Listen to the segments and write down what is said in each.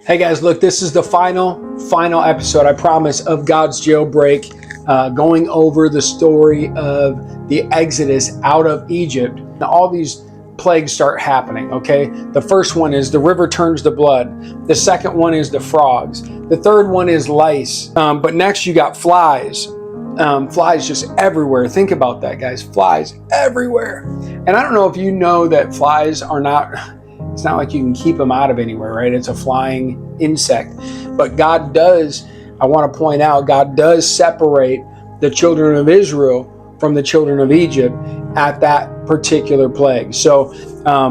Hey guys, look, this is the final episode, I promise, of God's Jailbreak, going over the story of the Exodus out of Egypt. Now, all these plagues start happening, okay? The first one is the river turns to blood. The second one is the frogs. The third one is lice. But next you got flies. Flies just everywhere. Think about that, guys. Flies everywhere. And I don't know if you know that flies are not... It's not like you can keep them out of anywhere, right? It's a flying insect. But God does, I want to point out, God does separate the children of Israel from the children of Egypt at that particular plague. So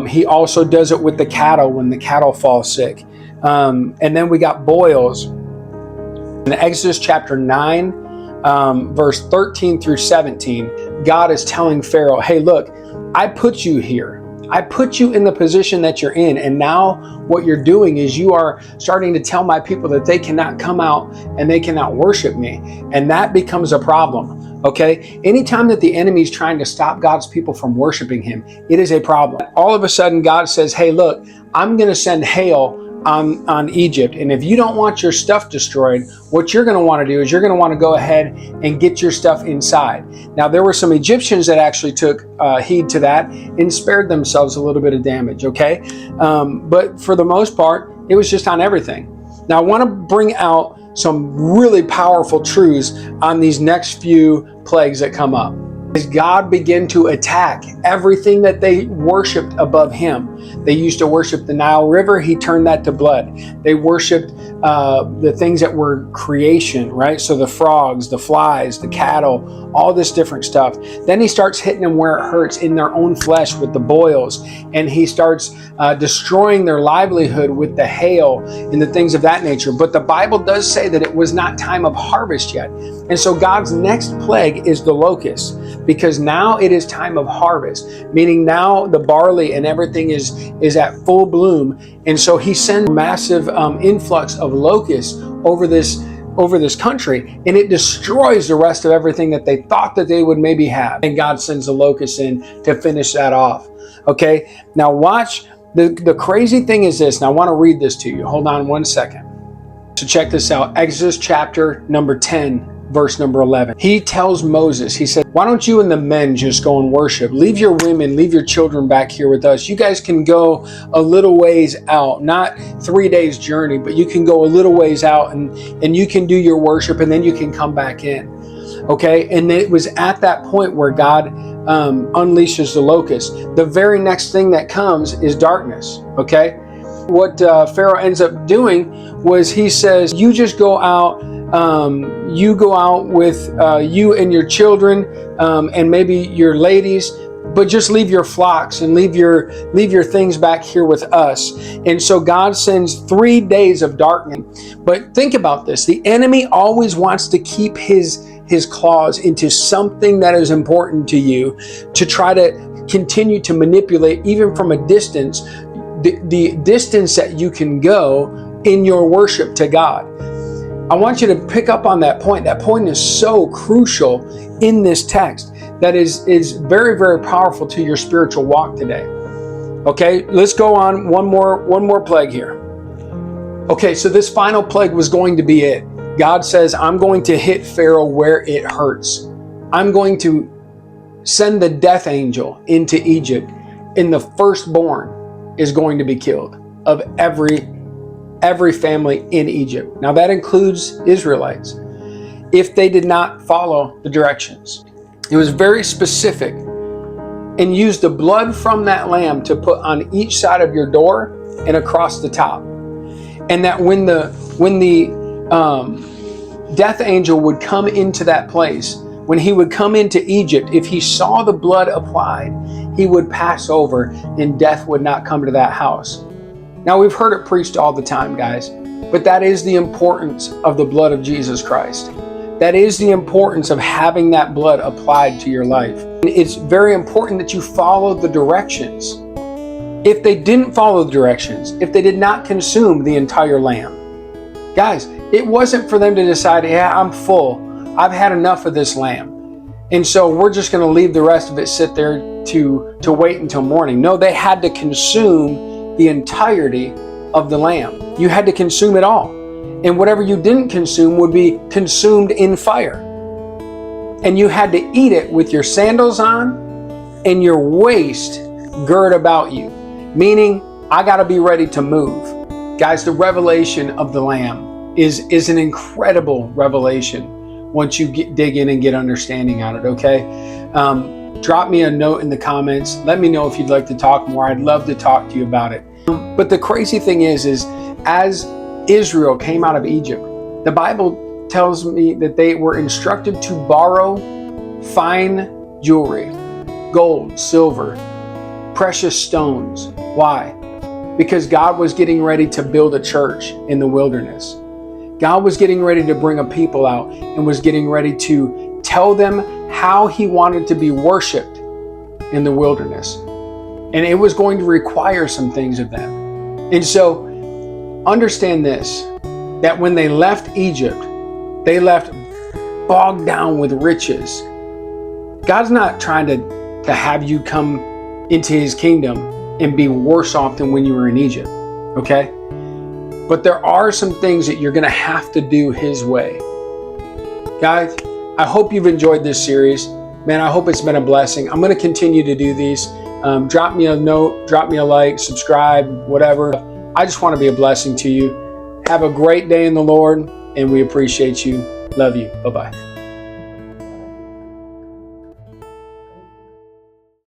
he also does it with the cattle when the cattle fall sick. And then we got boils. In Exodus chapter 9, verse 13 through 17, God is telling Pharaoh, hey, look, I put you here. I put you in the position that you're in, and now what you're doing is you are starting to tell my people that they cannot come out and they cannot worship me, and that becomes a problem, okay? Anytime that the enemy is trying to stop God's people from worshiping him, it is a problem. All of a sudden, God says, hey, look, I'm going to send hail on Egypt, and if you don't want your stuff destroyed, what you're going to want to do is you're going to want to go ahead and get your stuff inside. Now, there were some Egyptians that actually took heed to that and spared themselves a little bit of damage, okay? But for the most part, it was just on everything. Now, I want to bring out some really powerful truths on these next few plagues that come up. As God began to attack everything that they worshiped above him. They used to worship the Nile River. He turned that to blood. They worshiped the things that were creation, right? So the frogs, the flies, the cattle, all this different stuff. Then he starts hitting them where it hurts in their own flesh with the boils. And he starts destroying their livelihood with the hail and the things of that nature. But the Bible does say that it was not time of harvest yet. And so God's next plague is the locusts, because now it is time of harvest, meaning now the barley and everything is at full bloom. And so he sends a massive influx of locusts over this country, and it destroys the rest of everything that they thought that they would maybe have. And God sends the locusts in to finish that off. Okay, now watch. The crazy thing is this, and I want to read this to you. Hold on one second. So check this out. Exodus chapter number 10. Verse number 11. He tells Moses, he said, why don't you and the men just go and worship? Leave your women, leave your children back here with us. You guys can go a little ways out, not 3 days journey, but you can go a little ways out and you can do your worship, and then you can come back in. Okay. And it was at that point where God unleashes the locust. The very next thing that comes is darkness. Okay. What Pharaoh ends up doing was he says, you just go out. You go out with you and your children and maybe your ladies, but just leave your flocks and leave your things back here with us. And so God sends 3 days of darkness. But think about this. The enemy always wants to keep his claws into something that is important to you, to try to continue to manipulate, even from a distance, the distance that you can go in your worship to God. I want you to pick up on that point. That point is so crucial in this text that is very, very powerful to your spiritual walk today. Okay, let's go on. One more plague here. Okay, so this final plague was going to be it. God says, I'm going to hit Pharaoh where it hurts. I'm going to send the death angel into Egypt, and the firstborn is going to be killed of every family in Egypt. Now that includes Israelites, if they did not follow the directions. It was very specific, and used the blood from that lamb to put on each side of your door and across the top. And that when the death angel would come into that place, when he would come into Egypt, if he saw the blood applied, he would pass over and death would not come to that house. Now, we've heard it preached all the time, guys, but that is the importance of the blood of Jesus Christ. That is the importance of having that blood applied to your life. It's very important that you follow the directions. If they didn't follow the directions, if they did not consume the entire lamb, guys, it wasn't for them to decide, yeah, I'm full. I've had enough of this lamb. And so we're just going to leave the rest of it sit there to wait until morning. No, they had to consume the entirety of the Lamb. You had to consume it all. And whatever you didn't consume would be consumed in fire. And you had to eat it with your sandals on and your waist girt about you. Meaning, I got to be ready to move. Guys, the revelation of the Lamb is an incredible revelation once you dig in and get understanding on it, okay? Drop me a note in the comments. Let me know if you'd like to talk more. I'd love to talk to you about it. But the crazy thing is as Israel came out of Egypt, the Bible tells me that they were instructed to borrow fine jewelry, gold, silver, precious stones. Why? Because God was getting ready to build a church in the wilderness. God was getting ready to bring a people out and was getting ready to tell them how he wanted to be worshiped in the wilderness. And it was going to require some things of them. And so understand this, that when they left Egypt, they left bogged down with riches. God's not trying to have you come into his kingdom and be worse off than when you were in Egypt, okay? But there are some things that you're going to have to do his way. Guys, I hope you've enjoyed this series. Man, I hope it's been a blessing. I'm going to continue to do these. Drop me a note, drop me a like, subscribe, whatever. I just want to be a blessing to you. Have a great day in the Lord, and we appreciate you. Love you. Bye-bye.